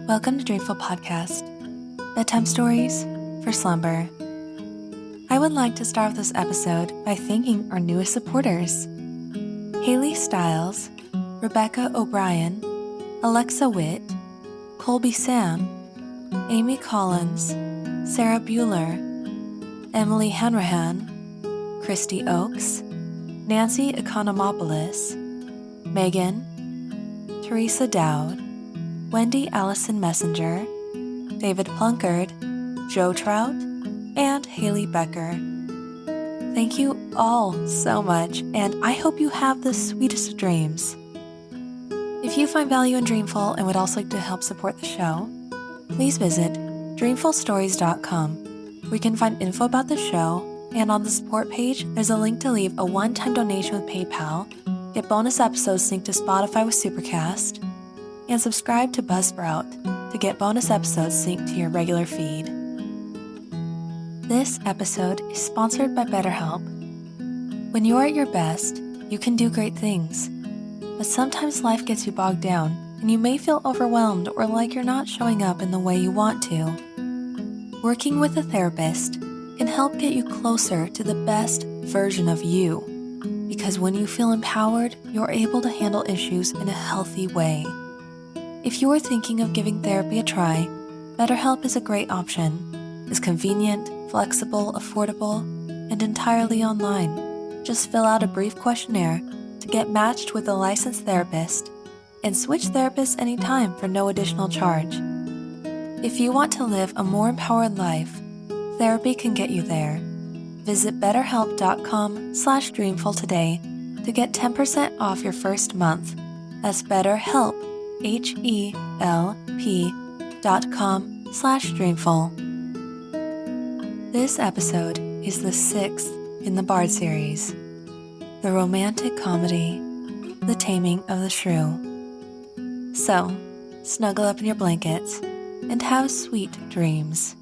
Welcome to Dreamful Podcast, bedtime stories for slumber. I would like to start this episode by thanking our newest supporters: Haley Stiles, Rebecca O'Brien, Alexa Witt, Colby Sam, Amy Collins, Sarah Bueller, Emily Hanrahan, Christy Oakes, Nancy Economopoulos, Megan, Teresa Dowd, Wendy Allison Messenger, David Plunkard, Joe Trout, and Haley Becker. Thank you all so much, and I hope you have the sweetest of dreams. If you find value in Dreamful and would also like to help support the show, please visit dreamfulstories.com, where you can find info about the show, and on the support page, there's a link to leave a one-time donation with PayPal, get bonus episodes synced to Spotify with Supercast, and subscribe to Buzzsprout to get bonus episodes synced to your regular feed. This episode is sponsored by BetterHelp. When you are at your best, you can do great things, but sometimes life gets you bogged down and you may feel overwhelmed or like you're not showing up in the way you want to. Working with a therapist can help get you closer to the best version of you, because when you feel empowered, you're able to handle issues in a healthy way. If you are thinking of giving therapy a try, BetterHelp is a great option. It's convenient, flexible, affordable, and entirely online. Just fill out a brief questionnaire to get matched with a licensed therapist and switch therapists anytime for no additional charge. If you want to live a more empowered life, therapy can get you there. Visit betterhelp.com/dreamful today to get 10% off your first month. That's BetterHelp, HELP.com/dreamful. This episode is the 6th in the Bard series, the romantic comedy, The Taming of the Shrew. So, snuggle up in your blankets and have sweet dreams.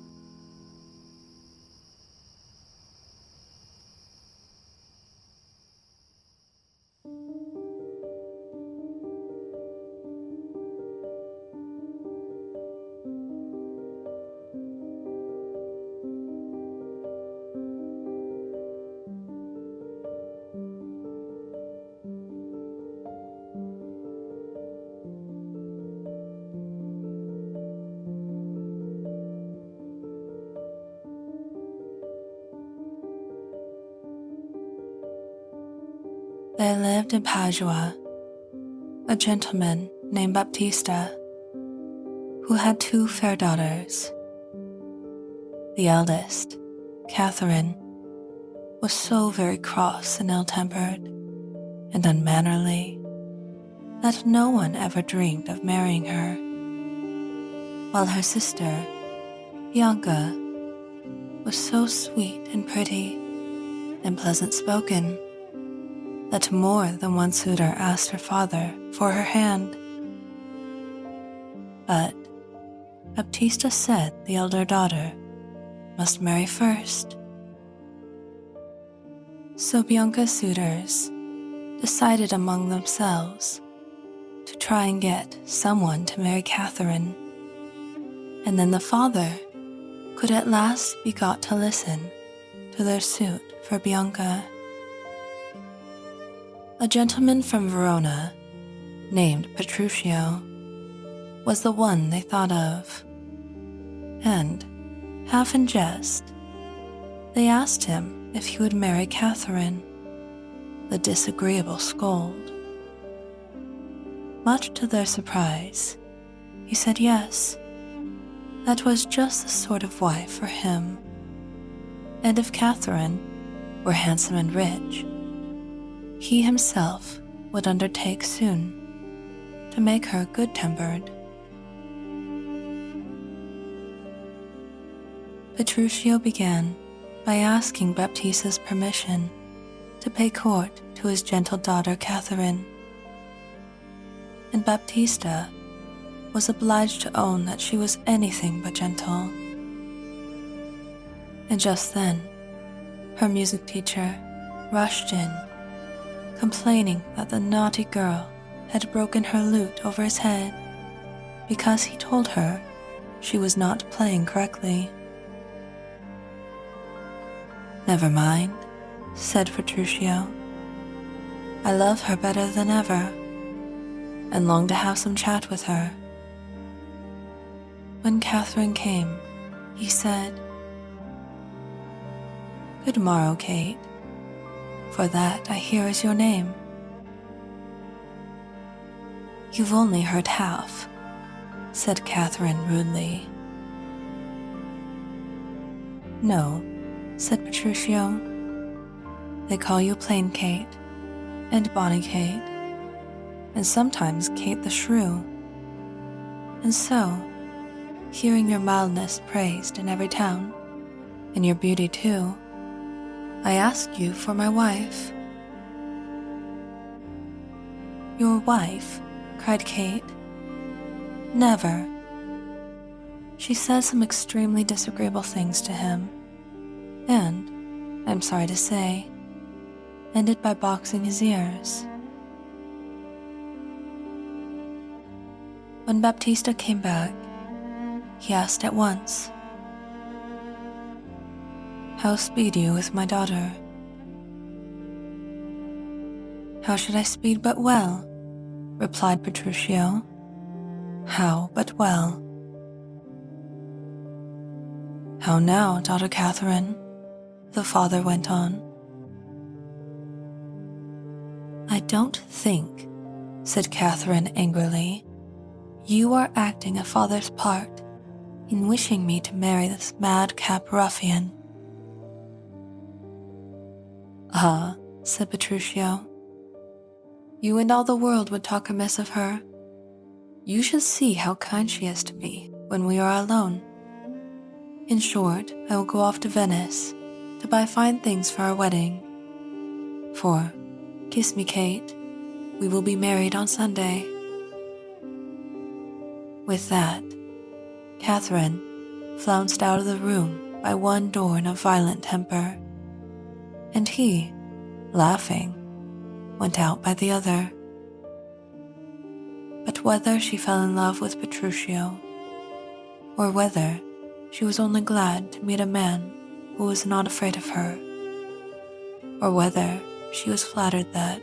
There lived in Padua a gentleman named Baptista who had 2 fair daughters. The eldest, Catherine, was so very cross and ill-tempered and unmannerly that no one ever dreamed of marrying her, while her sister, Bianca, was so sweet and pretty and pleasant-spoken that more than one suitor asked her father for her hand. But Baptista said the elder daughter must marry first. So Bianca's suitors decided among themselves to try and get someone to marry Catherine, and then the father could at last be got to listen to their suit for Bianca. A gentleman from Verona, named Petruchio, was the one they thought of, and, half in jest, they asked him if he would marry Catherine, the disagreeable scold. Much to their surprise, he said yes, that was just the sort of wife for him, and if Catherine were handsome and rich, he himself would undertake soon to make her good-tempered. Petruchio began by asking Baptista's permission to pay court to his gentle daughter Catherine, and Baptista was obliged to own that she was anything but gentle. And just then, her music teacher rushed in, complaining that the naughty girl had broken her lute over his head because he told her she was not playing correctly. "Never mind," said Petruchio. "I love her better than ever, and long to have some chat with her." When Catherine came, he said, "Good morrow, Kate, for that I hear is your name." "You've only heard half," said Catherine rudely. "No," said Petruchio. "They call you Plain Kate, and Bonny Kate, and sometimes Kate the Shrew. And so, hearing your mildness praised in every town, and your beauty too, I ask you for my wife." "Your wife?" cried Kate. "Never." She said some extremely disagreeable things to him, and, I'm sorry to say, ended by boxing his ears. When Baptista came back, he asked at once, "How speed you with my daughter?" "How should I speed but well?" replied Petruchio. "How but well?" "How now, daughter Catherine?" the father went on. "I don't think," said Catherine angrily, "you are acting a father's part in wishing me to marry this madcap ruffian." "Ah," said Petruchio, "you and all the world would talk amiss of her. You should see how kind she is to me when we are alone. In short, I will go off to Venice to buy fine things for our wedding. For, kiss me, Kate, we will be married on Sunday." With that, Catherine flounced out of the room by one door in a violent temper, and he, laughing, went out by the other. But whether she fell in love with Petruchio, or whether she was only glad to meet a man who was not afraid of her, or whether she was flattered that,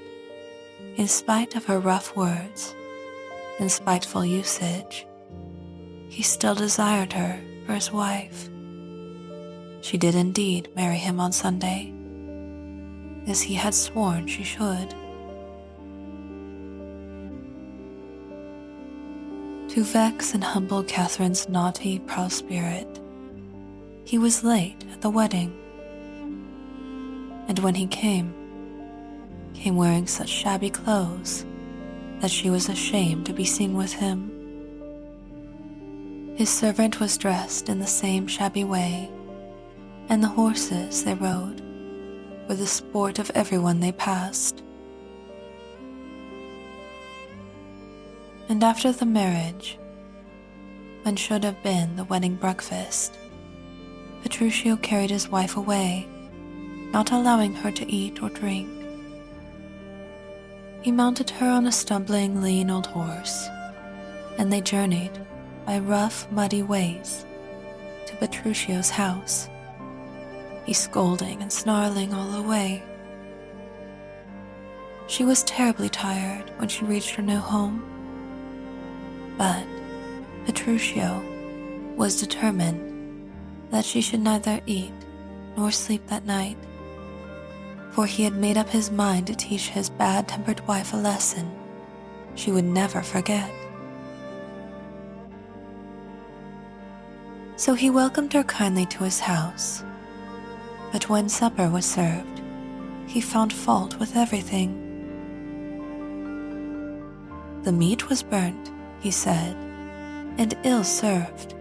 in spite of her rough words and spiteful usage, he still desired her for his wife, she did indeed marry him on Sunday, as he had sworn she should. To vex and humble Catherine's naughty, proud spirit, he was late at the wedding, and when he came wearing such shabby clothes that she was ashamed to be seen with him. His servant was dressed in the same shabby way, and the horses they rode were the sport of everyone they passed. And after the marriage, when should have been the wedding breakfast, Petruchio carried his wife away, not allowing her to eat or drink. He mounted her on a stumbling, lean old horse, and they journeyed by rough, muddy ways to Petruchio's house, he scolding and snarling all the way. She was terribly tired when she reached her new home, but Petruchio was determined that she should neither eat nor sleep that night, for he had made up his mind to teach his bad-tempered wife a lesson she would never forget. So he welcomed her kindly to his house, but when supper was served, he found fault with everything. The meat was burnt, he said, and ill served,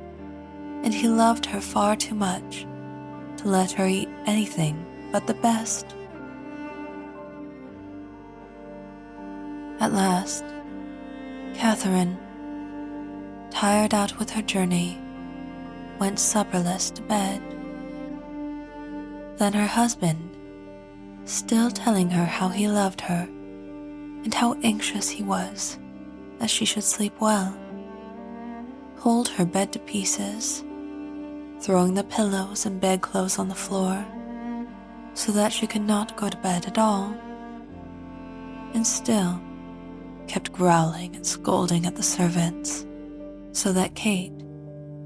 and he loved her far too much to let her eat anything but the best. At last, Catherine, tired out with her journey, went supperless to bed. Then her husband, still telling her how he loved her and how anxious he was that she should sleep well, pulled her bed to pieces, throwing the pillows and bedclothes on the floor so that she could not go to bed at all, and still kept growling and scolding at the servants so that Kate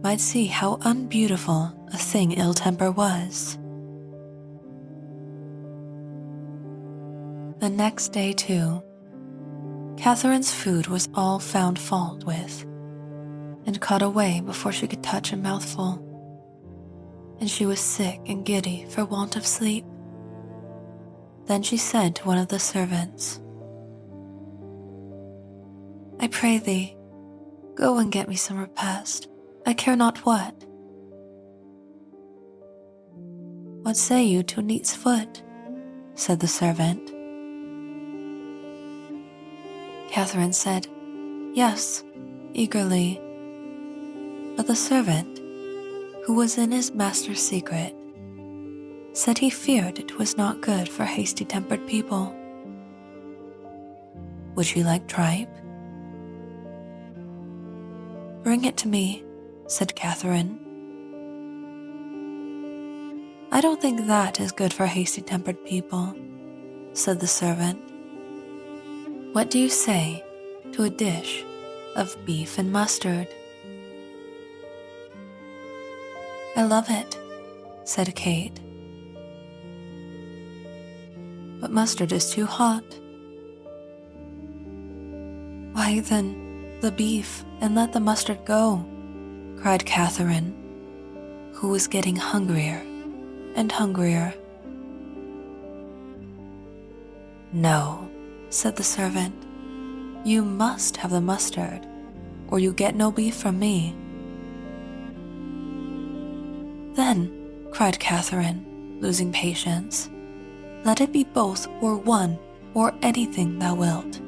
might see how unbeautiful a thing ill temper was. The next day, too, Catherine's food was all found fault with and caught away before she could touch a mouthful, and she was sick and giddy for want of sleep. Then she said to one of the servants, "I pray thee, go and get me some repast, I care not what." "What say you to a neat's foot?" said the servant. Catherine said, "Yes," eagerly. But the servant, who was in his master's secret, said he feared it was not good for hasty-tempered people. "Would you like tripe?" "Bring it to me," said Catherine. "I don't think that is good for hasty-tempered people," said the servant. "What do you say to a dish of beef and mustard?" "I love it," said Kate. "But mustard is too hot." "Why then, the beef, and let the mustard go," cried Catherine, who was getting hungrier and hungrier. "No," said the servant, "you must have the mustard, or you get no beef from me." "Then," cried Catherine, losing patience, "let it be both or one or anything thou wilt."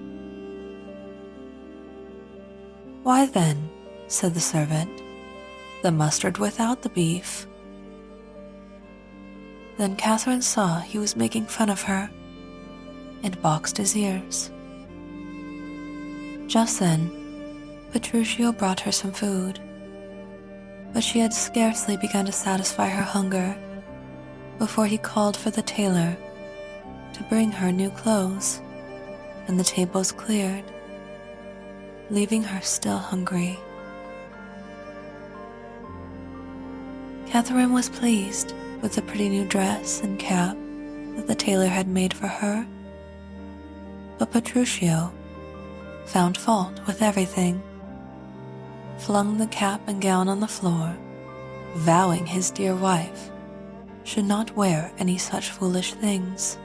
"Why then," said the servant, "the mustard without the beef." Then Catherine saw he was making fun of her and boxed his ears. Just then, Petruchio brought her some food, but she had scarcely begun to satisfy her hunger before he called for the tailor to bring her new clothes, and the tables cleared, leaving her still hungry. Catherine was pleased with the pretty new dress and cap that the tailor had made for her, but Petruchio found fault with everything, flung the cap and gown on the floor, vowing his dear wife should not wear any such foolish things.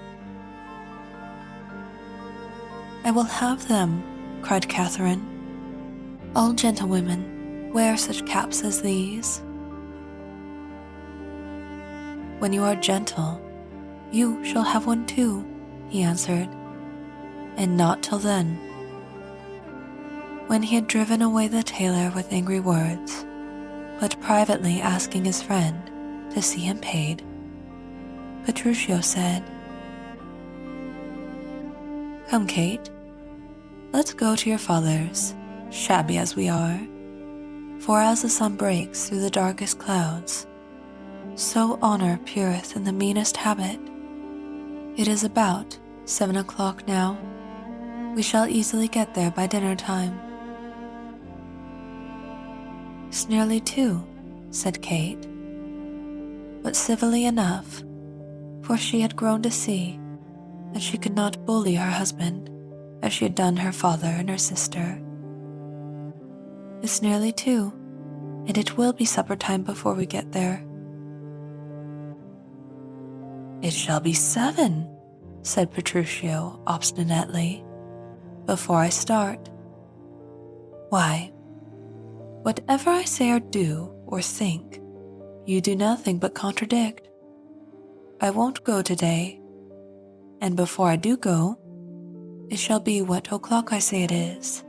"I will have them," cried Catherine. "All gentlewomen wear such caps as these." "When you are gentle, you shall have one too," he answered, "and not till then." When he had driven away the tailor with angry words, but privately asking his friend to see him paid, Petruchio said, "Come, Kate, let's go to your father's, shabby as we are, for as the sun breaks through the darkest clouds, so honor peereth in the meanest habit. It is about 7 o'clock now. We shall easily get there by dinner time." "It's nearly 2, said Kate, but civilly enough, for she had grown to see that she could not bully her husband as she had done her father and her sister. "It's nearly 2, and it will be supper time before we get there." "It shall be 7, said Petruchio obstinately, "before I start." "Why, whatever I say or do or think, you do nothing but contradict. I won't go today, and before I do go, it shall be what o'clock I say it is."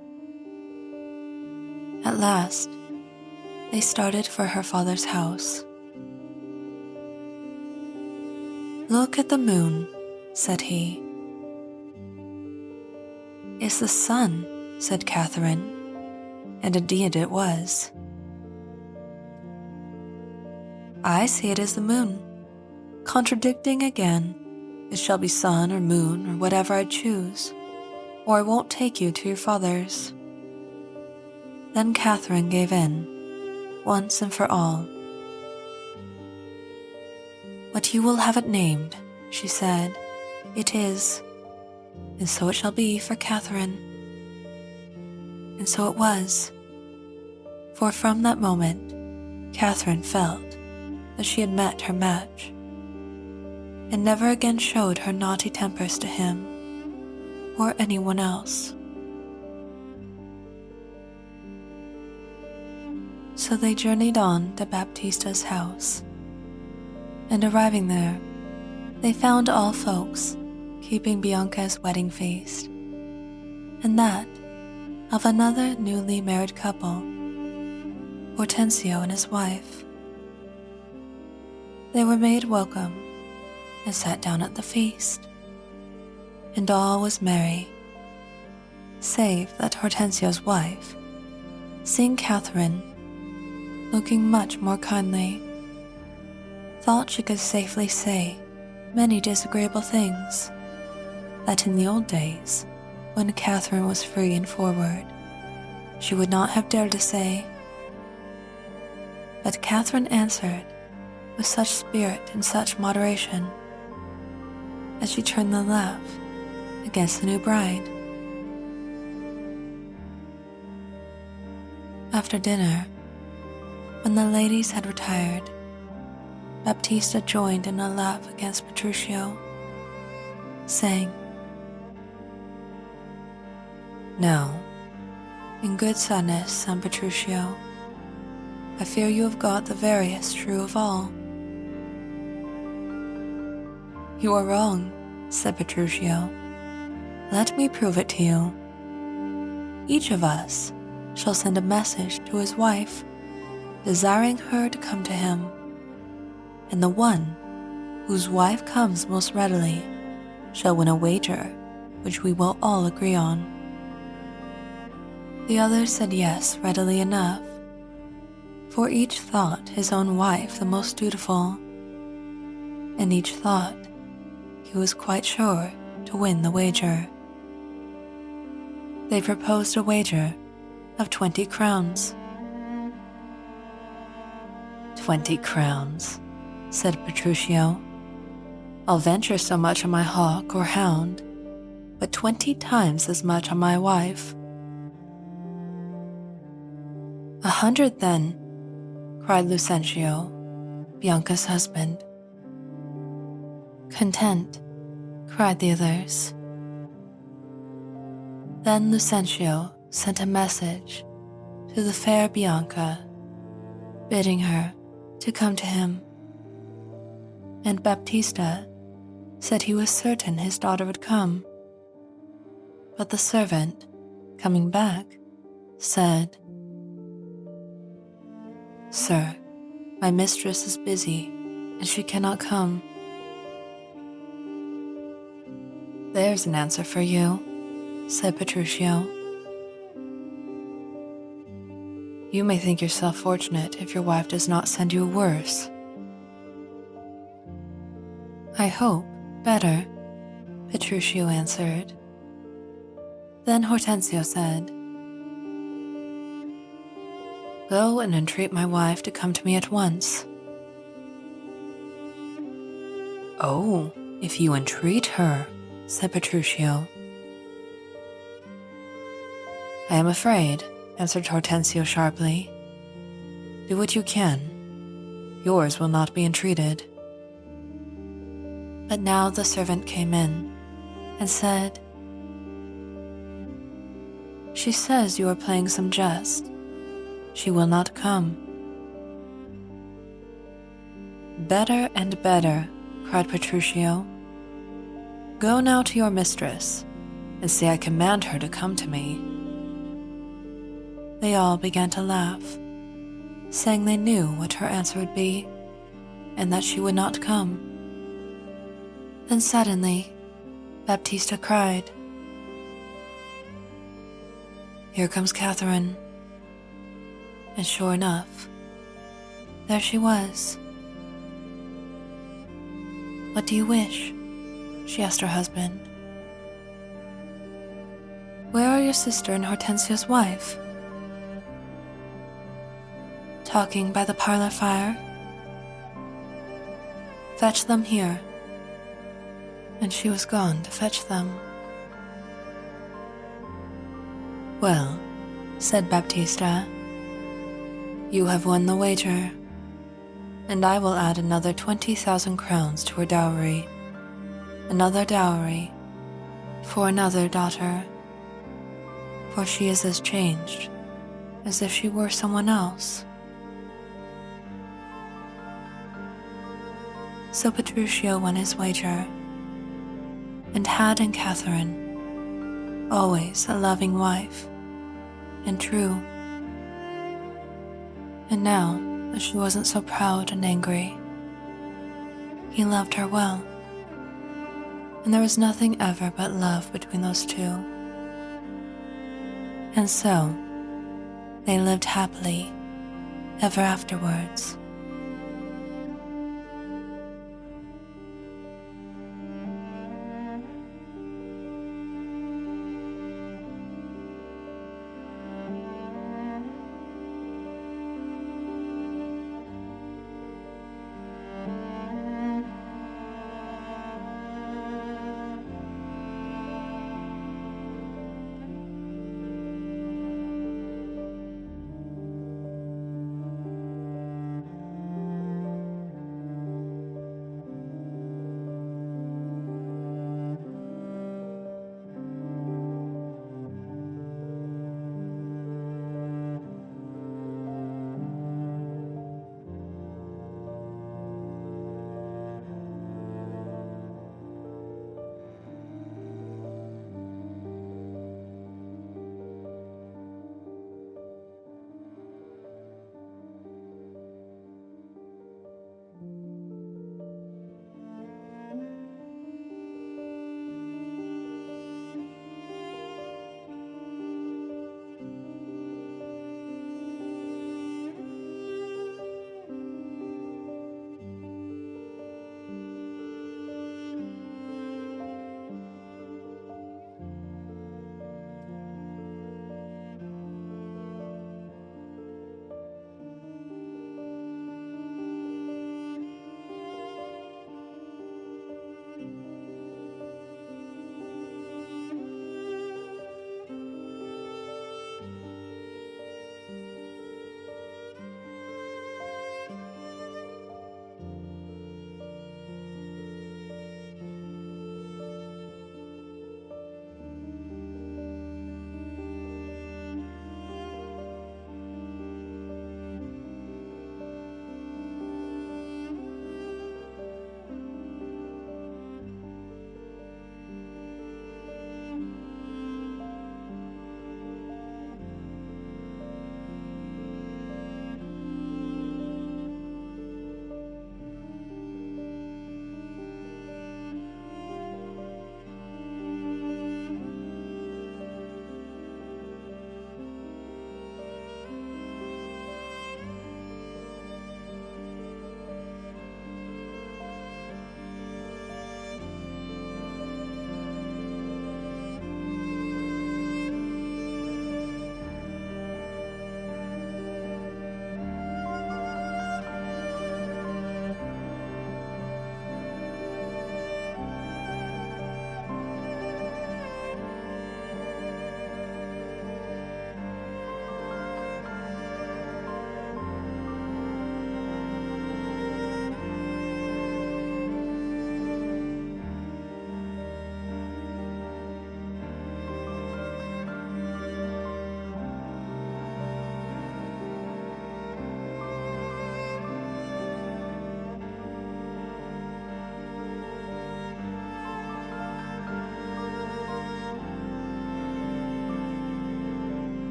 At last, they started for her father's house. "Look at the moon," said he. "It's the sun," said Catherine, and indeed it was. I see it as the moon. Contradicting again, it shall be sun or moon or whatever I choose, or I won't take you to your father's. Then Catherine gave in, once and for all. What you will have it named, she said, it is, and so it shall be for Catherine. And so it was, for from that moment, Catherine felt that she had met her match, and never again showed her naughty tempers to him or anyone else. So they journeyed on to Baptista's house, and arriving there, they found all folks keeping Bianca's wedding feast, and that of another newly married couple, Hortensio and his wife. They were made welcome and sat down at the feast, and all was merry, save that Hortensio's wife, seeing Catherine looking much more kindly, thought she could safely say many disagreeable things that in the old days, when Catherine was free and forward, she would not have dared to say. But Catherine answered with such spirit and such moderation, as she turned the laugh against the new bride. After dinner, when the ladies had retired, Baptista joined in a laugh against Petruchio, saying, "Now, in good sadness, San Petruchio, I fear you have got the veriest shrew of all." "You are wrong," said Petruchio. "Let me prove it to you. Each of us shall send a message to his wife, desiring her to come to him, and the one whose wife comes most readily shall win a wager which we will all agree on." The others said yes readily enough, for each thought his own wife the most dutiful, and each thought he was quite sure to win the wager. They proposed a wager of 20 crowns. 20 crowns, said Petruchio. "I'll venture so much on my hawk or hound, but 20 times as much on my wife." "100 then," cried Lucentio, Bianca's husband. "Content," cried the others. Then Lucentio sent a message to the fair Bianca, bidding her to come to him, and Baptista said he was certain his daughter would come. But the servant, coming back, said, "Sir, my mistress is busy, and she cannot come." "There's an answer for you," said Petruchio. "You may think yourself fortunate if your wife does not send you worse." "I hope better," Petruchio answered. Then Hortensio said, "Go and entreat my wife to come to me at once." "Oh, if you entreat her," said Petruchio. "I am afraid," answered Hortensio sharply. "Do what you can. Yours will not be entreated." But now the servant came in and said, "She says you are playing some jest. She will not come." "Better and better," cried Petruchio. "Go now to your mistress and say I command her to come to me." They all began to laugh, saying they knew what her answer would be, and that she would not come. Then suddenly, Baptista cried, "Here comes Catherine." And sure enough, there she was, "What do you wish?" she asked her husband. "Where are your sister and Hortensio's wife?" "Talking by the parlor fire." "Fetch them here." And she was gone to fetch them. "Well," said Baptista, "you have won the wager, and I will add another 20,000 crowns to her dowry, another dowry for another daughter, for she is as changed as if she were someone else." So Petruchio won his wager, and had in Catherine always a loving wife, and true. And now that she wasn't so proud and angry, he loved her well, and there was nothing ever but love between those two. And so they lived happily ever afterwards.